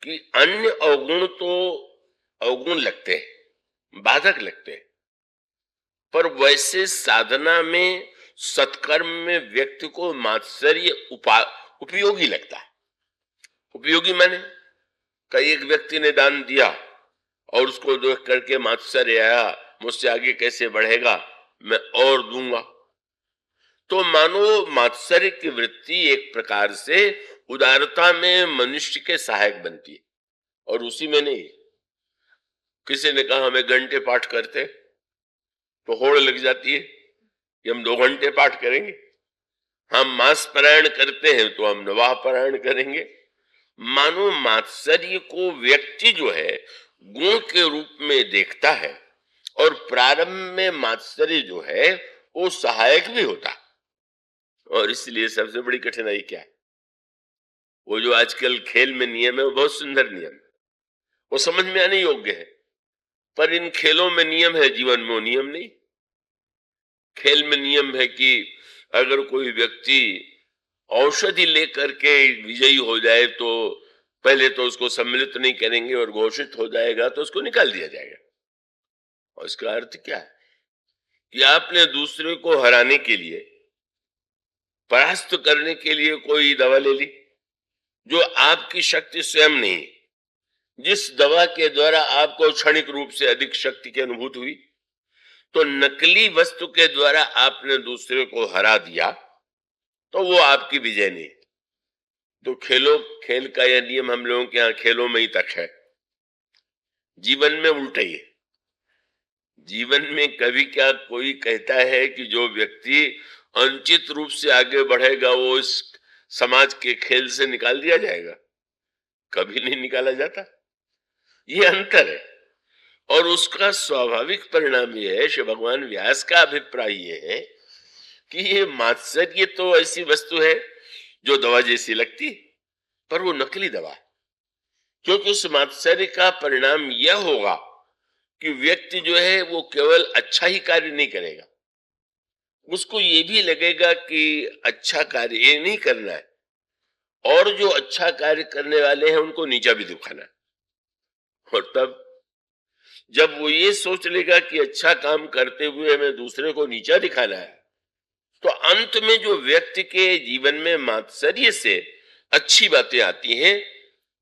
कि अन्य अवगुण तो अवगुण लगते हैं, बाधक लगते हैं, पर वैसे साधना में, सत्कर्म में व्यक्ति को मात्सर्य उपयोगी लगता है। उपयोगी माने कई एक व्यक्ति ने दान दिया और उसको देख करके मात्सर्य आया, मुझसे आगे कैसे बढ़ेगा, मैं और दूंगा। तो मानो मात्सर्य की वृत्ति एक प्रकार से उदारता में मनुष्य के सहायक बनती है, और उसी में नहीं। किसी ने कहा हमें घंटे पाठ करते, तो होड़ लग जाती है कि हम 2 घंटे पाठ करेंगे। हम मास पारायण करते हैं तो हम नवाह पारायण करेंगे। मानो मात्सर्य को व्यक्ति जो है गुण के रूप में देखता है, और प्रारंभ में मात्सर्य जो है वो सहायक भी होता। और इसलिए सबसे बड़ी कठिनाई क्या है, वो जो आजकल खेल में नियम है वो बहुत सुंदर नियम है, वो समझ में आने योग्य है, पर इन खेलों में नियम है, जीवन में वो नियम नहीं। खेल में नियम है कि अगर कोई व्यक्ति औषधि लेकर के विजयी हो जाए तो पहले तो उसको सम्मिलित नहीं करेंगे, और घोषित हो जाएगा तो उसको निकाल दिया जाएगा। और इसका अर्थ क्या है कि आपने दूसरे को हराने के लिए, परास्त करने के लिए कोई दवा ले ली जो आपकी शक्ति स्वयं नहीं, जिस दवा के द्वारा आपको क्षणिक रूप से अधिक शक्ति की अनुभूति हुई, तो नकली वस्तु के द्वारा आपने दूसरे को हरा दिया, तो वो आपकी विजय नहीं। तो खेल का यह नियम हम लोगों के यहाँ खेलों में ही तक है, जीवन में उल्टा ही है। जीवन में कभी क्या कोई कहता है कि जो व्यक्ति अनुचित रूप से आगे बढ़ेगा वो इस समाज के खेल से निकाल दिया जाएगा? कभी नहीं निकाला जाता। ये अंतर है, और उसका स्वाभाविक परिणाम यह है, श्री भगवान व्यास का अभिप्राय ये है कि ये मात्सर्य तो ऐसी वस्तु है जो दवा जैसी लगती, पर वो नकली दवा है। क्योंकि उस मात्सर्य का परिणाम यह होगा कि व्यक्ति जो है वो केवल अच्छा ही कार्य नहीं करेगा, उसको ये भी लगेगा कि अच्छा कार्य ये नहीं करना है, और जो अच्छा कार्य करने वाले हैं उनको नीचा भी दिखाना है। और तब जब वो ये सोच लेगा कि अच्छा काम करते हुए हमें दूसरे को नीचा दिखाना है, तो अंत में जो व्यक्ति के जीवन में मात्सर्य से अच्छी बातें आती हैं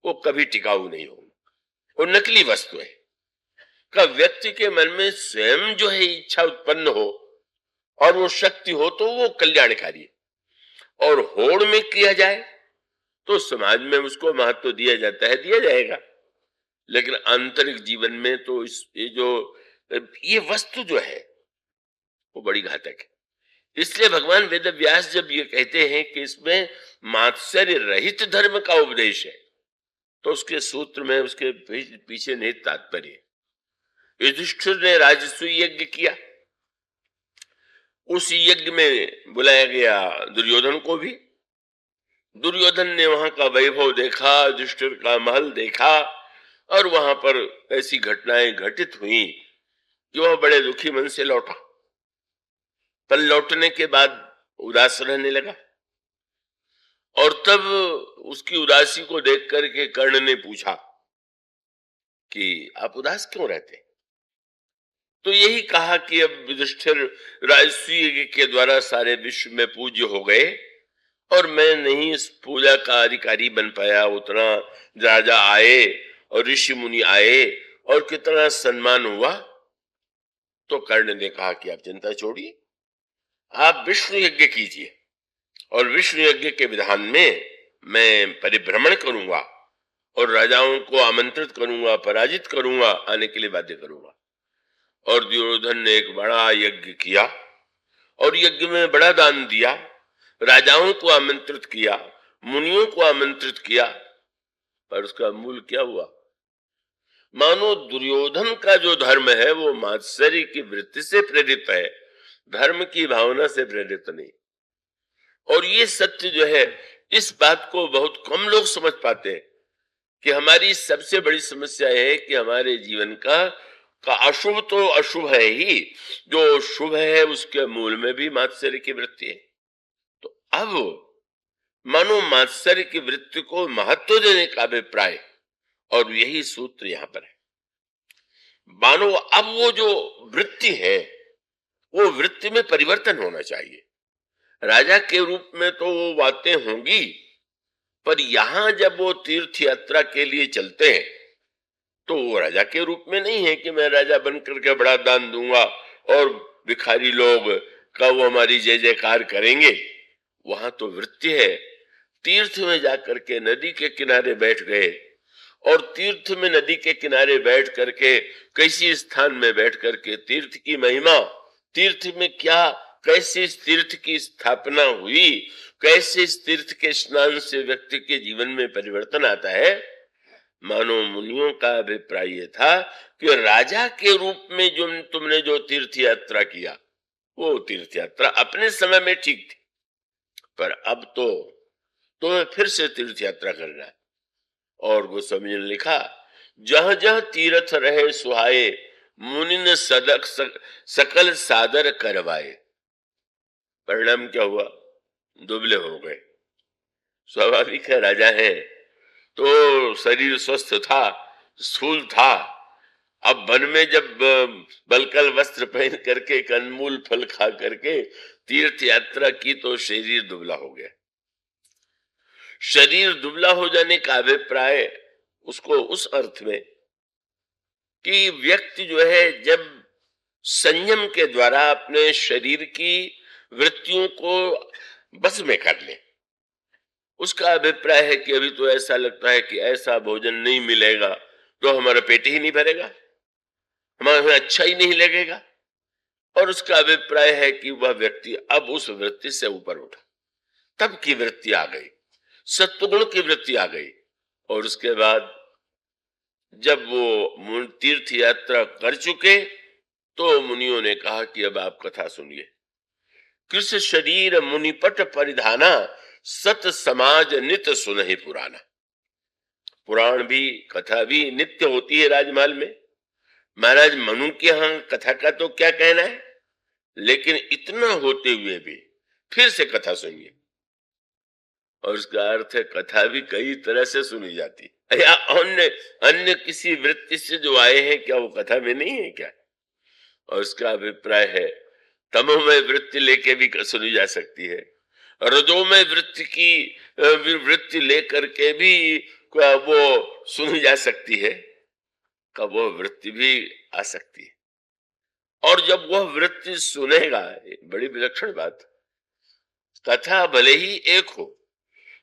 वो कभी टिकाऊ नहीं होंगी, वो नकली वस्तु है। का व्यक्ति के मन में स्वयं जो है इच्छा उत्पन्न हो और वो शक्ति हो तो वो कल्याणकारी है। और होड़ में किया जाए तो समाज में उसको महत्व दिया जाता है, दिया जाएगा, लेकिन आंतरिक जीवन में तो ये वस्तु जो है वो बड़ी घातक है। इसलिए भगवान वेद व्यास जब ये कहते हैं कि इसमें मात्सर्य रहित धर्म का उपदेश है, तो उसके सूत्र में उसके पीछे निहित तात्पर्य। युधिष्ठिर ने राजसूय यज्ञ किया, उस यज्ञ में बुलाया गया दुर्योधन को भी। दुर्योधन ने वहां का वैभव देखा, युधिष्ठिर का महल देखा, और वहां पर ऐसी घटनाएं घटित हुई कि वह बड़े दुखी मन से लौटा। पर लौटने के बाद उदास रहने लगा, और तब उसकी उदासी को देख करके कर्ण ने पूछा कि आप उदास क्यों रहते? तो यही कहा कि अब युधिष्ठिर राजसूय के द्वारा सारे विश्व में पूज्य हो गए, और मैं नहीं इस पूजा का अधिकारी बन पाया। उतना राजा आए और ऋषि मुनि आए और कितना सम्मान हुआ। तो कर्ण ने कहा कि आप चिंता छोड़िए, आप विष्णु यज्ञ कीजिए, और विष्णु यज्ञ के विधान में मैं परिभ्रमण करूंगा और राजाओं को आमंत्रित करूंगा, पराजित करूंगा, आने के लिए बाध्य करूंगा। और दुर्योधन ने एक बड़ा यज्ञ किया और यज्ञ में बड़ा दान दिया, राजाओं को आमंत्रित किया, मुनियों को आमंत्रित किया, पर उसका मूल क्या हुआ? मानो दुर्योधन का जो धर्म है वो मात्सर्य की वृत्ति से प्रेरित है, धर्म की भावना से प्रेरित नहीं। और ये सत्य जो है, इस बात को बहुत कम लोग समझ पाते हैं कि हमारी सबसे बड़ी समस्या है कि हमारे जीवन का अशुभ तो अशुभ है ही, जो शुभ है उसके मूल में भी मात्सर्य की वृत्ति है। तो अब मानो मात्सर्य की वृत्ति को महत्व देने का अभिप्राय और यही सूत्र यहां पर है। मानो अब वो जो वृत्ति है, वो वृत्ति में परिवर्तन होना चाहिए। राजा के रूप में तो वो बातें होंगी, पर यहां जब वो तीर्थ यात्रा के लिए चलते हैं तो वो राजा के रूप में नहीं है कि मैं राजा बन करके बड़ा दान दूंगा और भिखारी लोग का वो हमारी जय जयकार करेंगे। वहां तो वृत्ति है। तीर्थ में जाकर के नदी के किनारे बैठ गए और तीर्थ में नदी के किनारे बैठ करके किसी स्थान में बैठ करके तीर्थ की महिमा, तीर्थ में क्या, कैसे इस तीर्थ की स्थापना हुई, कैसे इस तीर्थ के स्नान से व्यक्ति के जीवन में परिवर्तन आता है। मानो मुनियों का अभिप्राय यह था कि राजा के रूप में जो तुमने जो तीर्थ यात्रा किया, वो तीर्थ यात्रा अपने समय में ठीक थी, पर अब तो तुम्हें फिर से तीर्थ यात्रा करना है। और गोस्वामी ने लिखा, जहां जहां तीर्थ रहे सुहाए, मुनि ने सकल सादर करवाए। परिणाम क्या हुआ? दुबले हो गए। स्वाभाविक है, राजा है तो शरीर स्वस्थ था, स्थूल था। अब वन में जब बलकल वस्त्र पहन करके कंदमूल फल खा करके तीर्थ यात्रा की तो शरीर दुबला हो गया। शरीर दुबला हो जाने का अभिप्राय उसको उस अर्थ में कि व्यक्ति जो है जब संयम के द्वारा अपने शरीर की वृत्तियों को बस में कर ले, उसका अभिप्राय है कि अभी तो ऐसा लगता है कि ऐसा भोजन नहीं मिलेगा तो हमारा पेट ही नहीं भरेगा, हमें अच्छा ही नहीं लगेगा। और उसका अभिप्राय है कि वह व्यक्ति अब उस वृत्ति से ऊपर उठा, तब की वृत्ति आ गई, सत्वगुण की वृत्ति आ गई। और उसके बाद जब वो तीर्थ यात्रा कर चुके तो मुनियों ने कहा कि अब आप कथा सुनिए। कृष्ण शरीर मुनिपट परिधाना, सत समाज नित सुनहि पुराना। पुराण भी, कथा भी नित्य होती है राजमहल में। महाराज मनु के यहां कथा का तो क्या कहना है, लेकिन इतना होते हुए भी फिर से कथा सुनिए। और उसका अर्थ है कथा भी कई तरह से सुनी जाती है, या अन्य अन्य किसी वृत्ति से जो आए हैं, क्या वो कथा में नहीं है क्या? और उसका अभिप्राय है तमोमय वृत्ति लेके भी सुनी जा सकती है, रजोमय वृत्ति की वृत्ति लेकर के भी वो सुनी जा सकती है, का वो वृत्ति भी आ सकती है। और जब वह वृत्ति सुनेगा, बड़ी विलक्षण बात, कथा भले ही एक हो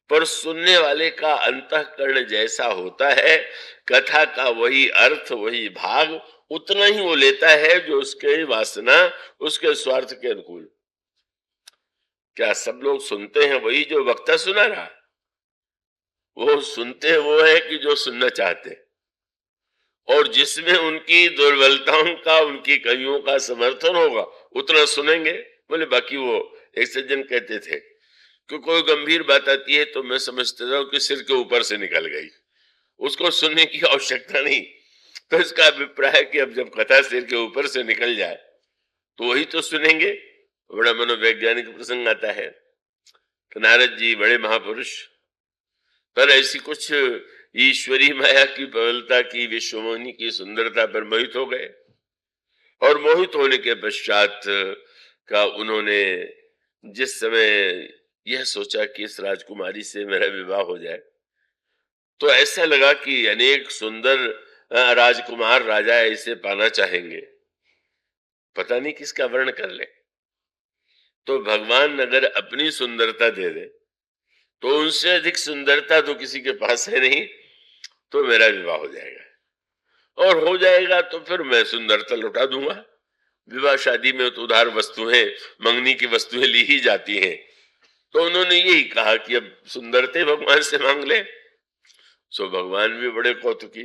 पर सुनने वाले का अंतःकरण जैसा होता है, कथा का वही अर्थ, वही भाग उतना ही वो लेता है जो उसके वासना, उसके स्वार्थ के अनुकूल। क्या सब लोग सुनते हैं वही जो वक्ता सुना रहा? वो सुनते वो है कि जो सुनना चाहते, और जिसमें उनकी दुर्बलताओं का, उनकी कमियों का समर्थन होगा उतना सुनेंगे। बोले बाकी वो एक सज्जन कहते थे कि कोई गंभीर बात आती है तो मैं समझता था कि सिर के ऊपर से निकल गई, उसको सुनने की आवश्यकता नहीं। तो इसका अभिप्राय है कि अब जब कथा सिर के ऊपर से निकल जाए तो वही तो सुनेंगे। बड़ा मनोवैज्ञानिक प्रसंग आता है। तो नारद जी बड़े महापुरुष, पर ऐसी कुछ ईश्वरी माया की प्रबलता की, विश्वमोहिनी की सुंदरता पर मोहित हो गए। और मोहित होने के पश्चात का उन्होंने जिस समय यह सोचा कि इस राजकुमारी से मेरा विवाह हो जाए, तो ऐसा लगा कि अनेक सुंदर राजकुमार राजा इसे पाना चाहेंगे, पता नहीं किसका वर्ण कर ले। तो भगवान अगर अपनी सुंदरता दे दे तो उनसे अधिक सुंदरता तो किसी के पास है नहीं, तो मेरा विवाह हो जाएगा। और हो जाएगा तो फिर मैं सुंदरता लौटा दूंगा। विवाह शादी में तो उधार वस्तुएं, मंगनी की वस्तुएं ली ही जाती हैं। तो उन्होंने यही कहा कि अब सुंदरते भगवान से मांग ले। सो भगवान भी बड़े कौतुकी,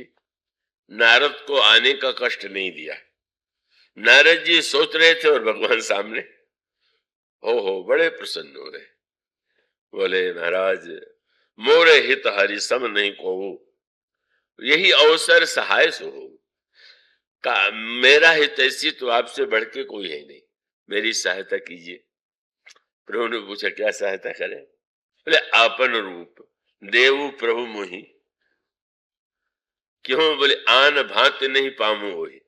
नारद को आने का कष्ट नहीं दिया। नारद जी सोच रहे थे और भगवान सामने, हो बड़े प्रसन्न हो रहे। बोले महाराज मोरे हित हरि सम नहीं को, यही अवसर सहाय सो हो का, मेरा हित ऐसी तो आपसे बढ़ के कोई है नहीं, मेरी सहायता कीजिए। प्रभु ने पूछा क्या सहायता करें? बोले आपन रूप देव प्रभु मोहि, क्यों? बोले आन भांत नहीं पामू होई।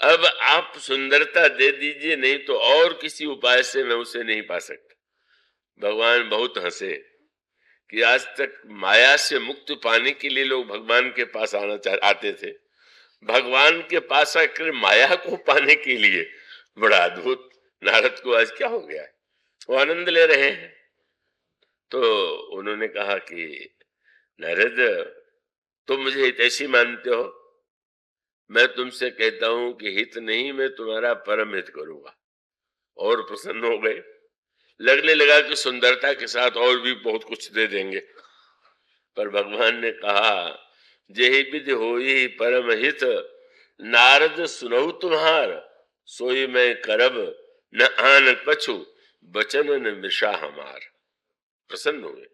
अब आप सुंदरता दे दीजिए, नहीं तो और किसी उपाय से मैं उसे नहीं पा सकता। भगवान बहुत हंसे कि आज तक माया से मुक्ति पाने के लिए लोग भगवान के पास आते थे, भगवान के पास आकर माया को पाने के लिए बड़ा अद्भुत। नारद को आज क्या हो गया है, वो आनंद ले रहे हैं। तो उन्होंने कहा कि नारद, तुम मुझे हितैषी मानते हो, मैं तुमसे कहता हूं कि हित नहीं, मैं तुम्हारा परम हित करूंगा। और प्रसन्न हो गए, लगने लगा कि सुंदरता के साथ और भी बहुत कुछ दे देंगे। पर भगवान ने कहा, जेहि विधि होई परम हित, नारद सुनहु तुम्हार, सोई मैं करब न आन पछु, बचन न मिशा हमार। प्रसन्न हुए।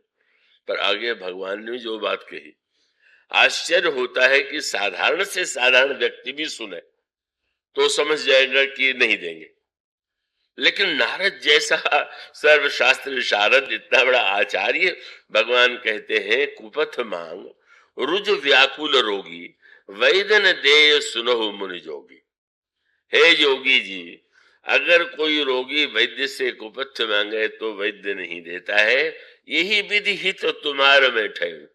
पर आगे भगवान ने जो बात कही, आश्चर्य होता है कि साधारण से साधारण व्यक्ति भी सुने तो समझ जाएगा कि नहीं देंगे, लेकिन नारद जैसा सर्वशास्त्र विशारद, इतना बड़ा आचार्य, भगवान कहते हैं कुपथ मांग रुज व्याकुल रोगी, वैदन देय सुनहु मुनि जोगी। हे योगी जी, अगर कोई रोगी वैद्य से कुपथ मांगे तो वैद्य नहीं देता है, यही विधि हित तुम्हारा में ठहर,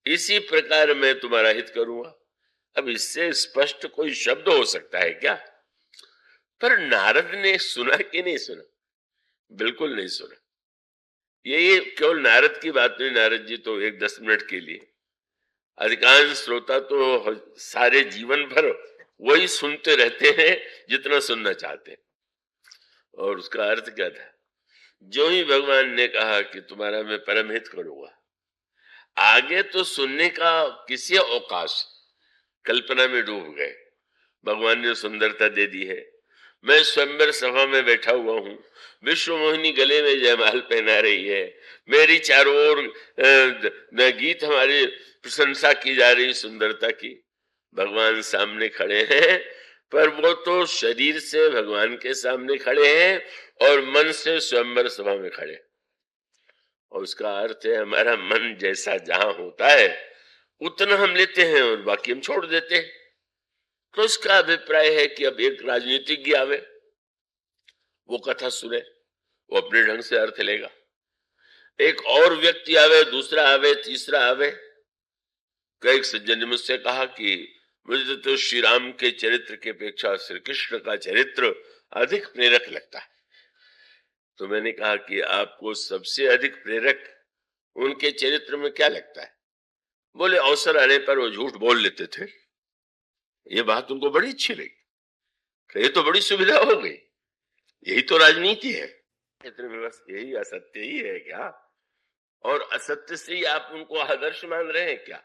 इसी प्रकार मैं तुम्हारा हित करूंगा। अब इससे स्पष्ट कोई शब्द हो सकता है क्या? पर नारद ने सुना कि नहीं सुना? बिल्कुल नहीं सुना। ये केवल नारद की बात नहीं, नारद जी तो एक 10 मिनट के लिए, अधिकांश श्रोता तो सारे जीवन भर वही सुनते रहते हैं जितना सुनना चाहते हैं। और उसका अर्थ क्या था? जो ही भगवान ने कहा कि तुम्हारा मैं परम हित करूंगा, आगे तो सुनने का किसी अवकाश, कल्पना में डूब गए। भगवान ने सुंदरता दे दी है, मैं स्वयंवर सभा में बैठा हुआ हूँ, विश्व मोहिनी गले में जयमाल पहना रही है, मेरी चारों ओर गीत हमारी प्रशंसा की जा रही सुंदरता की। भगवान सामने खड़े हैं, पर वो तो शरीर से भगवान के सामने खड़े हैं और मन से स्वयंवर सभा में खड़े। और उसका अर्थ है हमारा मन जैसा जहां होता है उतना हम लेते हैं और बाकी हम छोड़ देते हैं। तो उसका अभिप्राय है कि अब एक राजनीतिज्ञ आवे, वो कथा सुने, वो अपने ढंग से अर्थ लेगा, एक और व्यक्ति आवे, दूसरा आवे, तीसरा आवे। कई सज्जन ने मुझसे कहा कि मुझे तो श्री राम के चरित्र के अपेक्षा श्री कृष्ण का चरित्र अधिक प्रेरक लगता है। तो मैंने कहा कि आपको सबसे अधिक प्रेरक उनके चरित्र में क्या लगता है? बोले अवसर आने पर वो झूठ बोल लेते थे। ये बात उनको बड़ी अच्छी लगी, ये तो बड़ी सुविधा हो गई, यही तो राजनीति है। क्षेत्र में बस यही असत्य ही है क्या? और असत्य से ही आप उनको आदर्श मान रहे हैं क्या?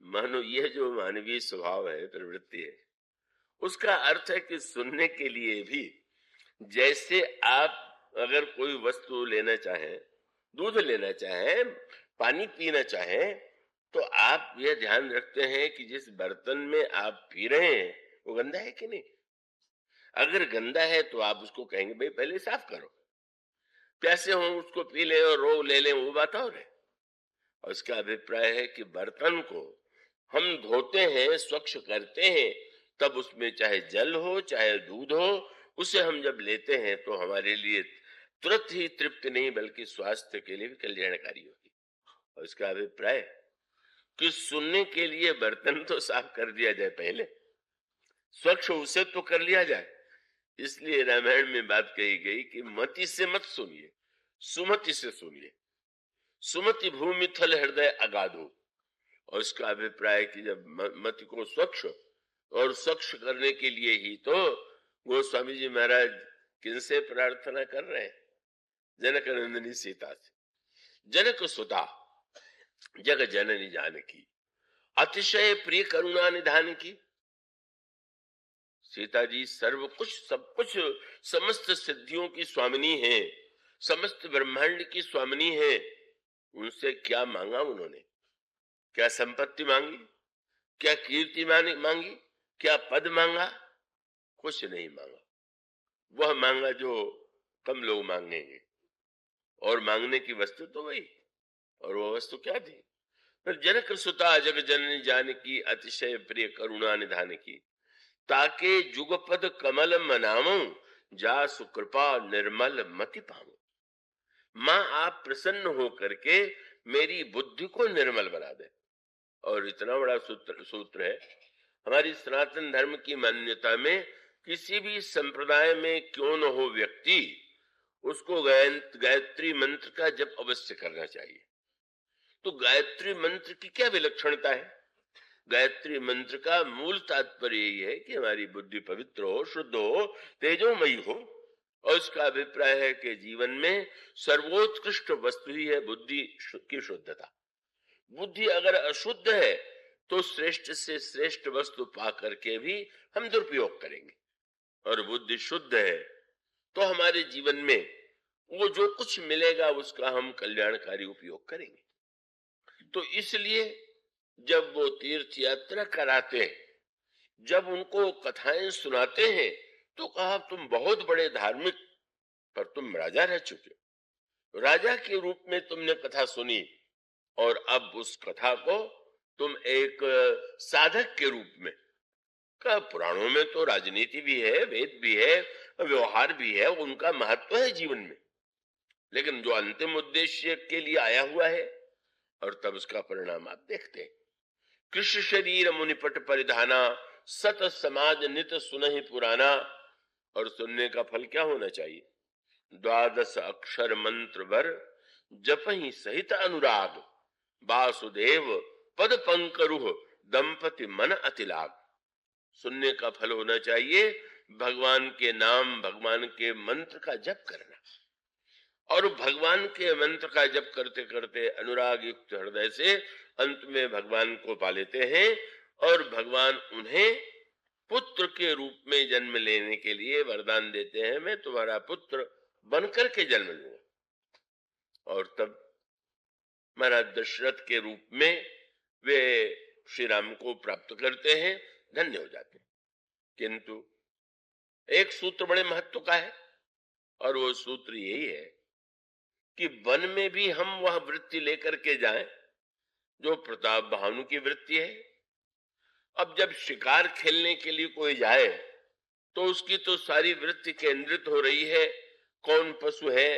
मानो यह जो मानवीय स्वभाव है, प्रवृत्ति है, उसका अर्थ है कि सुनने के लिए भी, जैसे आप अगर कोई वस्तु लेना चाहें, दूध लेना चाहें, पानी पीना चाहें, तो आप यह ध्यान रखते हैं कि जिस बर्तन में आप पी रहे हैं वो गंदा है कि नहीं। अगर गंदा है तो आप उसको कहेंगे भाई पहले साफ करो, प्यासे हो उसको पी ले और रो ले लें, वो बात और है। और इसका अभिप्राय है कि बर्तन को हम धोते हैं, स्वच्छ करते हैं, तब उसमें चाहे जल हो चाहे दूध हो, उसे हम जब लेते हैं तो हमारे लिए तुरंत ही तृप्त नहीं बल्कि स्वास्थ्य के लिए भी कल्याणकारी होगी। और इसका अभिप्राय कि सुनने के लिए बर्तन तो साफ कर दिया जाए, पहले स्वच्छ उसे तो कर लिया जाए। इसलिए रामायण में बात कही गई कि मति से मत सुनिए, सुमति से सुनिए। सुमति भूमि थल हृदय अगाधो। और इसका अभिप्राय कि जब मति को स्वच्छ और स्वच्छ करने के लिए ही तो गोस्वामी जी महाराज किनसे प्रार्थना कर रहे हैं? जनक नंदिनी सीता से। जनक सुता जग जननी जानकी, अतिशय प्रिय करुणा निधान की। सीता जी सर्व कुछ, सब कुछ, समस्त सिद्धियों की स्वामिनी है, समस्त ब्रह्मांड की स्वामिनी है। उनसे क्या मांगा उन्होंने? क्या संपत्ति मांगी? क्या कीर्ति मांगी? क्या पद मांगा? कुछ नहीं मांगा। वह मांगा जो कम लोग मांगेंगे, और मांगने की वस्तु तो वही। और वह वस्तु क्या थी? जनक सुता जग जननी जानकी अतिशय प्रिय करुणा निधान की, ताके जुगपद कमल मनावूं जा सुकृपा निर्मल मति पाऊं। माँ आप प्रसन्न हो करके मेरी बुद्धि को निर्मल बना दे। और इतना बड़ा सूत्र है हमारी सनातन धर्म की मान्यता में, किसी भी संप्रदाय में क्यों न हो व्यक्ति, उसको गायत्री मंत्र का जप अवश्य करना चाहिए। तो गायत्री मंत्र की क्या विलक्षणता है? गायत्री मंत्र का मूल तात्पर्य यही है कि हमारी बुद्धि पवित्र हो, शुद्ध हो, तेजोमयी हो। और उसका अभिप्राय है कि जीवन में सर्वोत्कृष्ट वस्तु ही है बुद्धि की शुद्धता। बुद्धि अगर अशुद्ध है तो श्रेष्ठ से श्रेष्ठ वस्तु पा करके भी हम दुरुपयोग करेंगे, और बुद्धि शुद्ध है तो हमारे जीवन में वो जो कुछ मिलेगा उसका हम कल्याणकारी उपयोग करेंगे। तो इसलिए जब वो तीर्थ यात्रा कराते हैं, जब उनको कथाएं सुनाते हैं, तो कहा तुम बहुत बड़े धार्मिक, पर तुम राजा रह चुके हो, राजा के रूप में तुमने कथा सुनी, और अब उस कथा को तुम एक साधक के रूप में का, पुराणों में तो राजनीति भी है, वेद भी है, व्यवहार भी है, उनका महत्व है जीवन में, लेकिन जो अंतिम उद्देश्य के लिए आया हुआ है, और तब उसका परिणाम आप देखते हैं। कृष्ण शरीर मुनिपट परिधाना, सत समाज नित सुनहि पुराना। और सुनने का फल क्या होना चाहिए? 12 अक्षर मंत्र वर जपहि सहित अनुराग, वासुदेव पद पंकरुह दंपति मन अतिलाग। सुनने का फल होना चाहिए भगवान के नाम, भगवान के मंत्र का जप करना, और भगवान के मंत्र का जप करते करते अनुराग युक्त हृदय से अंत में भगवान को पा लेते हैं, और भगवान उन्हें पुत्र के रूप में जन्म लेने के लिए वरदान देते हैं, मैं तुम्हारा पुत्र बनकर के जन्म लूंगा। और तब महाराज दशरथ के रूप में वे श्री राम को प्राप्त करते हैं, धन्य हो जाते हैं। किंतु एक सूत्र बड़े महत्व का है, और वो सूत्र यही है कि वन में भी हम वह वृत्ति लेकर के जाएं जो प्रताप भानु की वृत्ति है। अब जब शिकार खेलने के लिए कोई जाए तो उसकी तो सारी वृत्ति केंद्रित हो रही है, कौन पशु है,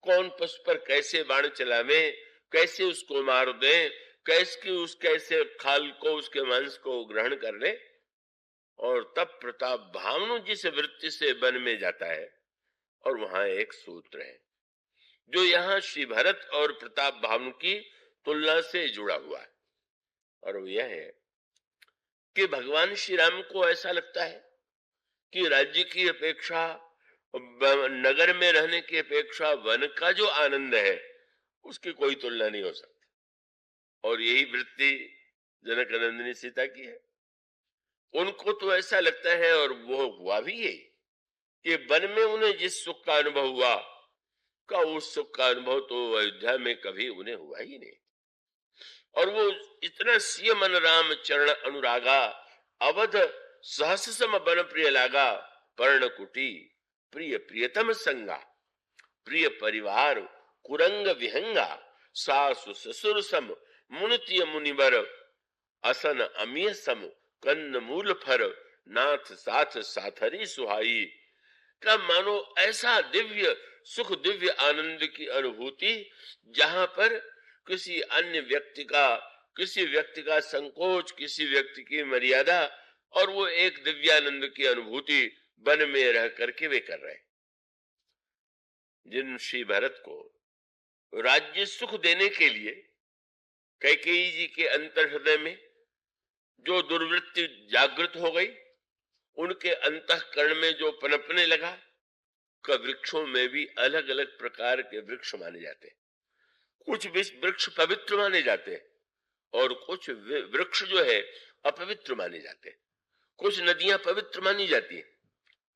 कौन पशु पर कैसे बाण चलावे, कैसे उसको मार दें, कैसे खाल को, उसके मांस को ग्रहण कर ले। और तब प्रताप भानु जिस वृत्ति से वन में जाता है, और वहां एक सूत्र है जो यहाँ श्री भरत और प्रताप भानु की तुलना से जुड़ा हुआ है, और वो यह है कि भगवान श्री राम को ऐसा लगता है कि राज्य की अपेक्षा, नगर में रहने की अपेक्षा वन का जो आनंद है उसकी कोई तुलना नहीं हो सकती। और यही वृत्ति जनक नंदिनी सीता की है। उनको तो ऐसा लगता है, और वो हुआ भी यही, कि वन में उन्हें जिस सुख का अनुभव हुआ का उस सुख का अनुभव तो अयोध्या में कभी उन्हें हुआ ही नहीं। और वो इतना सिय मन राम चरण अनुरागा, अवध सहस सम बन प्रिय लागा, पर्ण कुटी प्रिय प्रियतम संगा, प्रिय परिवार कुरंग विहंगा, सासु ससुर सम मुनितिय मुनिवर, असन अमीय सम कन्न मूल फर, नाथ साथ साथरी सुहाई। का मानो ऐसा दिव्य सुख, दिव्य आनंद की अनुभूति जहां पर किसी अन्य व्यक्ति का संकोच, किसी व्यक्ति की मर्यादा, और वो एक दिव्यानंद की अनुभूति वन में रह करके वे कर रहे। जिन श्री भरत को राज्य सुख देने के लिए कैकेयी जी के अंतर हृदय में जो दुर्वृत्ति जागृत हो गई, उनके अंतःकरण में जो पनपने लगा, का वृक्षों में भी अलग अलग प्रकार के वृक्ष माने जाते हैं। कुछ वृक्ष पवित्र माने जाते हैं, और कुछ वृक्ष जो है अपवित्र माने जाते हैं। कुछ नदियां पवित्र मानी जाती हैं,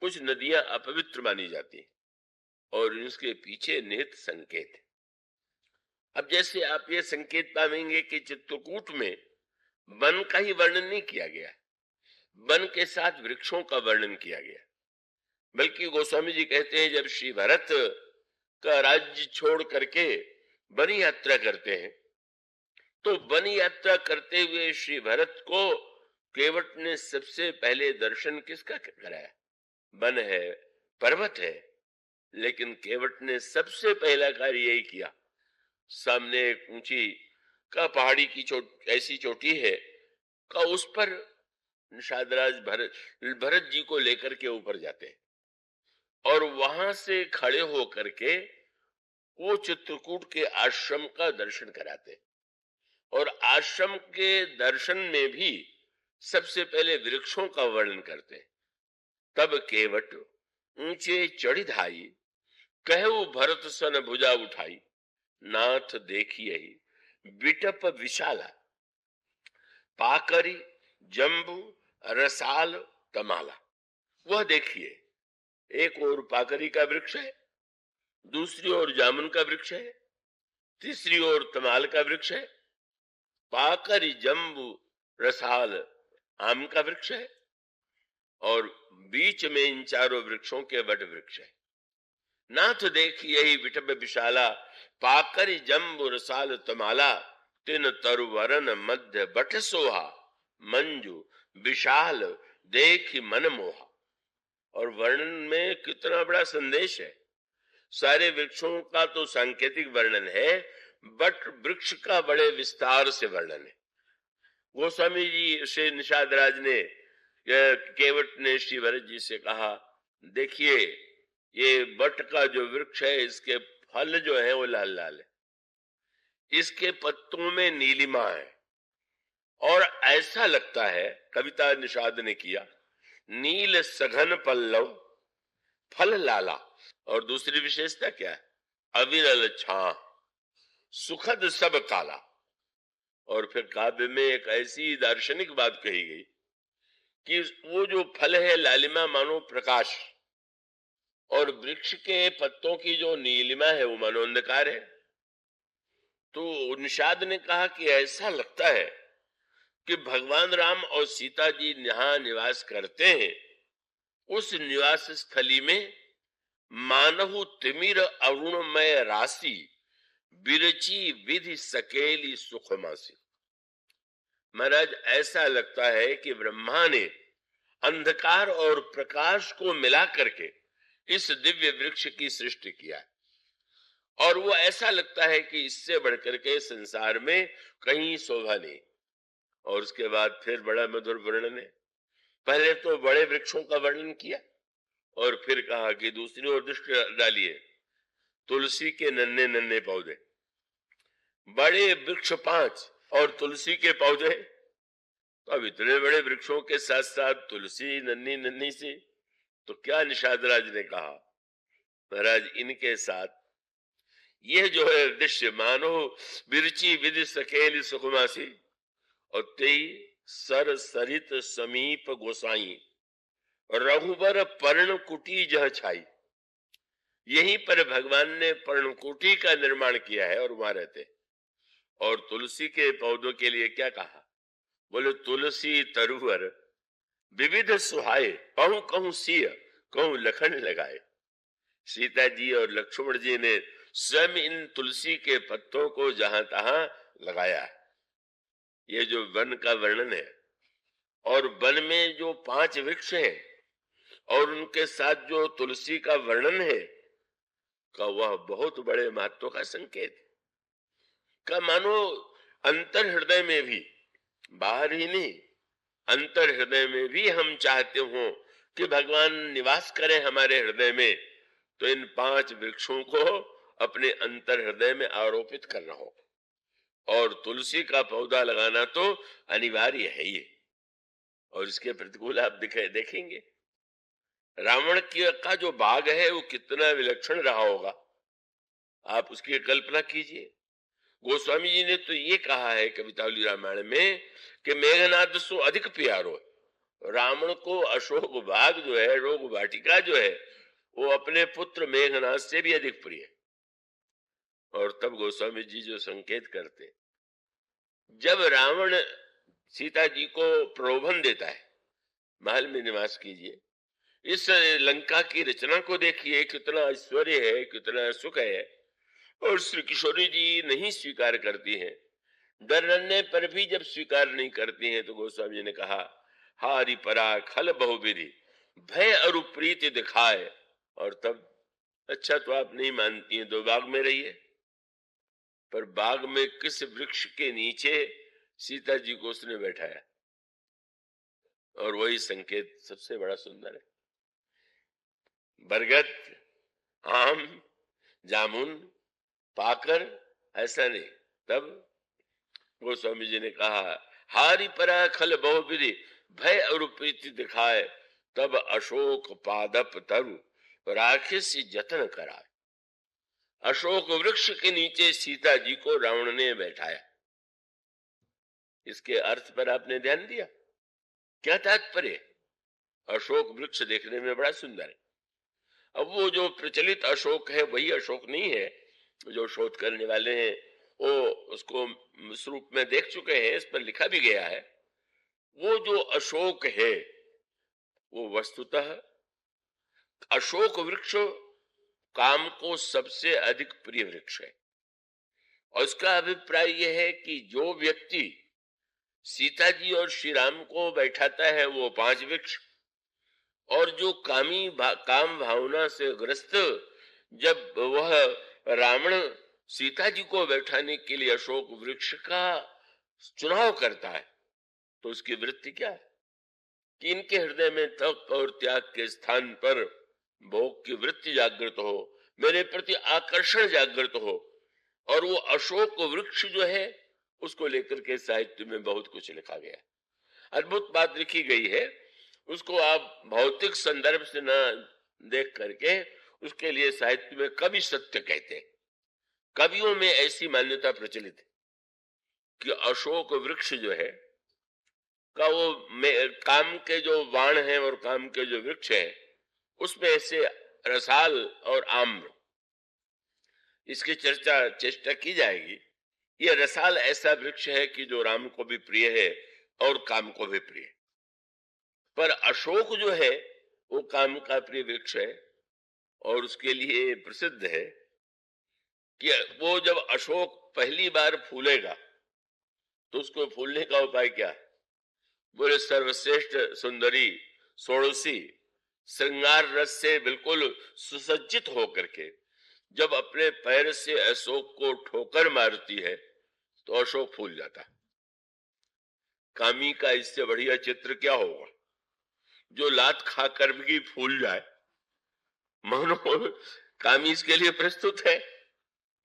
कुछ नदियां अपवित्र मानी जाती हैं, और इसके पीछे निहित संकेत है। अब जैसे आप ये संकेत पाएंगे कि चित्रकूट में वन का ही वर्णन नहीं किया गया, वन के साथ वृक्षों का वर्णन किया गया। बल्कि गोस्वामी जी कहते हैं जब श्री भरत का राज्य छोड़ करके वन यात्रा करते हैं तो वन यात्रा करते हुए श्री भरत को केवट ने सबसे पहले दर्शन किसका कराया? वन है, पर्वत है, लेकिन केवट ने सबसे पहला कार्य यही किया। सामने एक ऊंची का पहाड़ी की ऐसी चोटी है का उस पर निषादराज भरत जी को लेकर के ऊपर जाते हैं और वहां से खड़े होकर के वो चित्रकूट के आश्रम का दर्शन कराते हैं। और आश्रम के दर्शन में भी सबसे पहले वृक्षों का वर्णन करते हैं। तब केवट ऊंचे चढ़ी धाई, कहु भरत सन भुजा उठाई, नाथ देखिए बिटप विशाला, पाकरी जंबू रसाल तमाला। वह देखिए, एक ओर पाकरी का वृक्ष है, दूसरी ओर जामुन का वृक्ष है, तीसरी ओर तमाल का वृक्ष है, पाकरी जंबू रसाल आम का वृक्ष है और बीच में इन चारों वृक्षों के वट वृक्ष है। नाथ देखिए ही विटप विशाला, पाकरी जंबू रसाल तमाला, तिन तरुवरन मध्य बट सोहा, मंजू विशाल देखी मन मोहा। और वर्णन में कितना बड़ा संदेश है। सारे वृक्षों का तो सांकेतिक वर्णन है, बट वृक्ष का बड़े विस्तार से वर्णन है। गोस्वामी जी से निषादराज ने, केवट ने श्री भरत जी से कहा, देखिए ये बट का जो वृक्ष है, इसके फल जो है वो लाल लाल है, इसके पत्तों में नीलिमा है और ऐसा लगता है, कविता निषाद ने किया, नील सघन पल्लव फल लाला। और दूसरी विशेषता क्या है? अविरल छा सुखद सब काला। और फिर काव्य में एक ऐसी दार्शनिक बात कही गई कि वो जो फल है लालिमा मानो प्रकाश, और वृक्ष के पत्तों की जो नीलिमा है वो मानो अंधकार है। तो निषाद ने कहा कि ऐसा लगता है कि भगवान राम और सीता जी जहां निवास करते हैं, उस निवास स्थली में मानहु तिमिर अरुणमय राशि, बिरची विधि सकेली सुखमासी। महाराज, ऐसा लगता है कि ब्रह्मा ने अंधकार और प्रकाश को मिला करके इस दिव्य वृक्ष की सृष्टि किया है। और वो ऐसा लगता है कि इससे बढ़कर के संसार में कहीं शोभा नहीं। और उसके बाद फिर बड़ा मधुर वर्णन है। पहले तो बड़े वृक्षों का वर्णन किया और फिर कहा कि दूसरी ओर दृष्टि डालिए, तुलसी के नन्हे नन्हे पौधे, बड़े वृक्ष 5 और तुलसी के पौधे। तो अब इतने बड़े वृक्षों के साथ साथ तुलसी नन्ही नन्ही सी, तो क्या निषादराज ने कहा, महाराज इनके साथ यह जो है दृश्य, मानो बिरची विधि सकेली सुखमासी और तेई सर सरित समीप गोसाई, रघुबर पर्णकुटी जह छाई। यहीं पर भगवान ने पर्णकुटी का निर्माण किया है और वहां रहते। और तुलसी के पौधों के लिए क्या कहा? बोले तुलसी तरुवर विविध सुहाए, कहूं कहूं सिय कहूं लखन लगाए। सीता जी और लक्ष्मण जी ने स्वयं इन तुलसी के पत्तों को जहां तहां लगाया है। ये जो वन का वर्णन है, और वन में जो 5 वृक्ष हैं और उनके साथ जो तुलसी का वर्णन है, का वह बहुत बड़े महत्व का संकेत का। मानो अंतर हृदय में भी, बाहर ही नहीं, अंतर हृदय में भी हम चाहते हो कि भगवान निवास करें हमारे हृदय में, तो इन 5 वृक्षों को अपने अंतर हृदय में आरोपित करना हो। और तुलसी का पौधा लगाना तो अनिवार्य है ही। और इसके प्रतिकूल आप देखेंगे रावण का जो बाग है वो कितना विलक्षण रहा होगा, आप उसकी कल्पना कीजिए। गोस्वामी जी ने तो ये कहा है कवितावली रामायण में कि मेघनाद सो अधिक प्यारो। रावण को अशोक बाग जो है, रोग वाटिका जो है, वो अपने पुत्र मेघनाद से भी अधिक प्रिय। और तब गोस्वामी जी जो संकेत करते, जब रावण सीता जी को प्रलोभन देता है, महल में निवास कीजिए, इस लंका की रचना को देखिए, कितना ऐश्वर्य है, कितना सुख है, और श्री किशोरी जी नहीं स्वीकार करती हैं, डरने पर भी जब स्वीकार नहीं करती हैं तो गोस्वामी जी ने कहा, हारी परा खल बहुविधि भय अरु प्रीति दिखाए। और तब, अच्छा तो आप नहीं मानती हैं तो बाग में रहिए, पर बाग में किस वृक्ष के नीचे सीता जी को उसने बैठाया, और वही संकेत सबसे बड़ा सुंदर है। बरगद, आम, जामुन पाकर ऐसा नहीं। तब गोस्वामी जी ने कहा, हारी परा खल बहुविधि भय और प्रीति दिखाए, तब अशोक पादप तरु राखे से जतन कराए। अशोक वृक्ष के नीचे सीता जी को रावण ने बैठाया। इसके अर्थ पर आपने ध्यान दिया? क्या तात्पर्य? अशोक वृक्ष देखने में बड़ा सुंदर है। अब वो जो प्रचलित अशोक है वही अशोक नहीं है। जो शोध करने वाले हैं वो उसको इस रूप में देख चुके हैं, इस पर लिखा भी गया है। वो जो अशोक है वो वस्तुतः अशोक वृक्ष काम को सबसे अधिक प्रिय वृक्ष है। और उसका अभिप्राय यह है कि जो व्यक्ति सीता जी और श्री राम को बैठाता है वो 5 वृक्ष, और जो काम भावना से ग्रस्त जब वह रावण सीता जी को बैठाने के लिए अशोक वृक्ष का चुनाव करता है तो उसकी वृत्ति क्या है कि इनके हृदय में तप और त्याग के स्थान पर भोग की वृत्ति जागृत हो, मेरे प्रति आकर्षण जागृत हो। और वो अशोक वृक्ष जो है उसको लेकर के साहित्य में बहुत कुछ लिखा गया है, अद्भुत बात लिखी गई है। उसको आप भौतिक संदर्भ से न देख करके उसके लिए साहित्य में कवि सत्य कहते हैं। कवियों में ऐसी मान्यता प्रचलित है कि अशोक वृक्ष जो है का वो काम के जो वाण है और काम के जो वृक्ष है उसमें ऐसे रसाल और आम्र, इसकी चेष्टा की जाएगी। ये रसाल ऐसा वृक्ष है कि जो राम को भी प्रिय है और काम को भी प्रिय है, पर अशोक जो है वो काम का प्रिय वृक्ष है। और उसके लिए प्रसिद्ध है कि वो जब अशोक पहली बार फूलेगा तो उसको फूलने का उपाय क्या है? बोले, सर्वश्रेष्ठ सुंदरी षोड़शी श्रृंगार रस से बिल्कुल सुसज्जित होकर के जब अपने पैर से अशोक को ठोकर मारती है तो अशोक फूल जाता है। कामी का इससे बढ़िया चित्र क्या होगा? जो लात खाकर भी फूल जाए, मानो कामी इसके लिए प्रस्तुत है।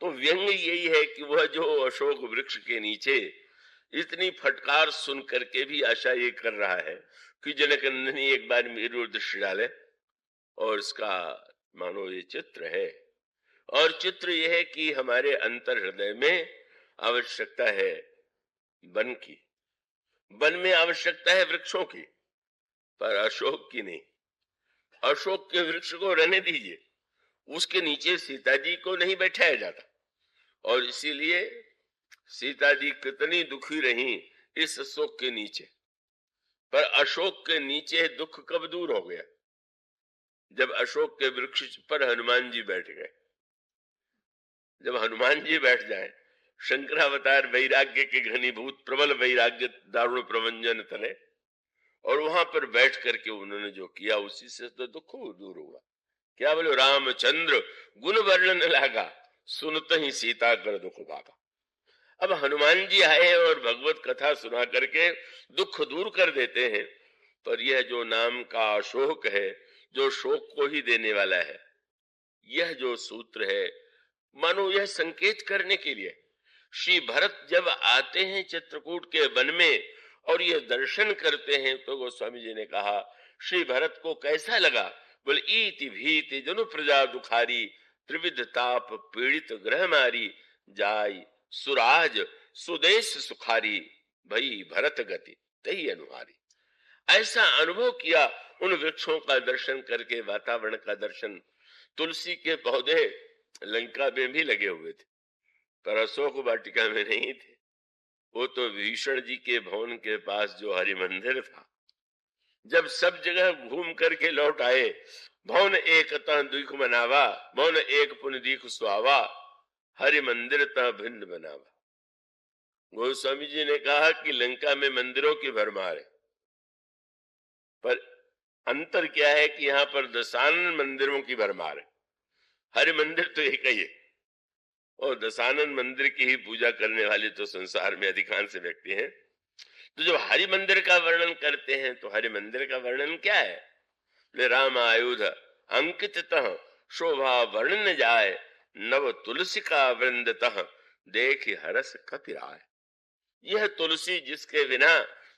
तो व्यंग यही है कि वह जो अशोक वृक्ष के नीचे इतनी फटकार सुन करके भी आशा ये कर रहा है कि जनकनंदनी एक बार मेरी ओर दृष्टि डाले। और इसका मानो ये चित्र है, और चित्र यह है कि हमारे अंतर हृदय में आवश्यकता है वन की, वन में आवश्यकता है वृक्षों की, पर अशोक की नहीं। अशोक के वृक्ष को रहने दीजिए, उसके नीचे सीता जी को नहीं बैठाया जाता। और इसीलिए सीता जी कितनी दुखी रही इस अशोक के नीचे, पर अशोक के नीचे दुख कब दूर हो गया? जब अशोक के वृक्ष पर हनुमान जी बैठ गए। जब हनुमान जी बैठ जाए, शंकरावतार वैराग्य के घनीभूत प्रबल वैराग्य दारुण प्रवंजन तले, और वहां पर बैठ करके उन्होंने जो किया उसी से तो दुख दूर हुआ। क्या बोले, रामचंद्र गुण वर्णन लागा, सुनत ही सीता कर दुख भागा। अब हनुमान जी आए और भगवत कथा सुना करके दुख दूर कर देते हैं, पर यह जो नाम का अशोक है, जो शोक को ही देने वाला है, यह जो सूत्र है, मानो यह संकेत करने के लिए श्री भरत जब आते हैं चित्रकूट के वन में और ये दर्शन करते हैं तो गोस्वामी जी ने कहा, श्री भरत को कैसा लगा? बोले, ईति भीति जनु प्रजा दुखारी, त्रिविध ताप पीड़ित ग्रह मारी, जाय सुराज सुदेश सुखारी, भई भरत गति तही अनुहारी। ऐसा अनुभव किया उन वृक्षों का दर्शन करके, वातावरण का दर्शन। तुलसी के पौधे लंका में भी लगे हुए थे पर अशोक वाटिका में नहीं थे। वो तो भीषण जी के भवन के पास जो हरि मंदिर था, जब सब जगह घूम करके लौट आए, भवन एक तह दुख मनावा, भवन एक पुन दीख सुहावा, हरि मंदिर तह भिन्न बनावा। गोस्वामी जी ने कहा कि लंका में मंदिरों की भरमार है, पर अंतर क्या है कि यहाँ पर दशानन मंदिरों की भरमार है। हर मंदिर तो एक ही है, और दशानन मंदिर की ही पूजा करने वाले तो संसार में अधिकांश व्यक्ति हैं। तो जब हरि मंदिर का वर्णन करते हैं तो हरि मंदिर का वर्णन क्या है? राम आयुध अंकित तह शोभा वर्णन जाए, नव तुलसी का वृंदतः देख हरस कपिराय। यह तुलसी जिसके बिना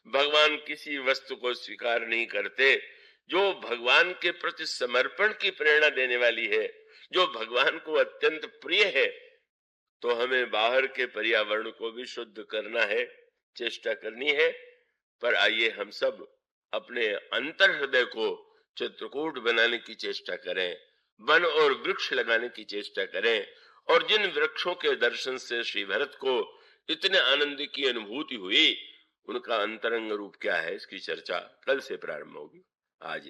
भगवान किसी वस्तु को स्वीकार नहीं करते, जो भगवान के प्रति समर्पण की प्रेरणा देने वाली है, जो भगवान को अत्यंत प्रिय है, तो हमें बाहर के पर्यावरण को भी शुद्ध करना है, चेष्टा करनी है। पर आइए हम सब अपने अंतर हृदय को चित्रकूट बनाने की चेष्टा करें, वन और वृक्ष लगाने की चेष्टा करें, और जिन वृक्षों के दर्शन से श्री भरत को इतने आनंद की अनुभूति हुई, उनका अंतरंग रूप क्या है, इसकी चर्चा कल से प्रारंभ होगी। आज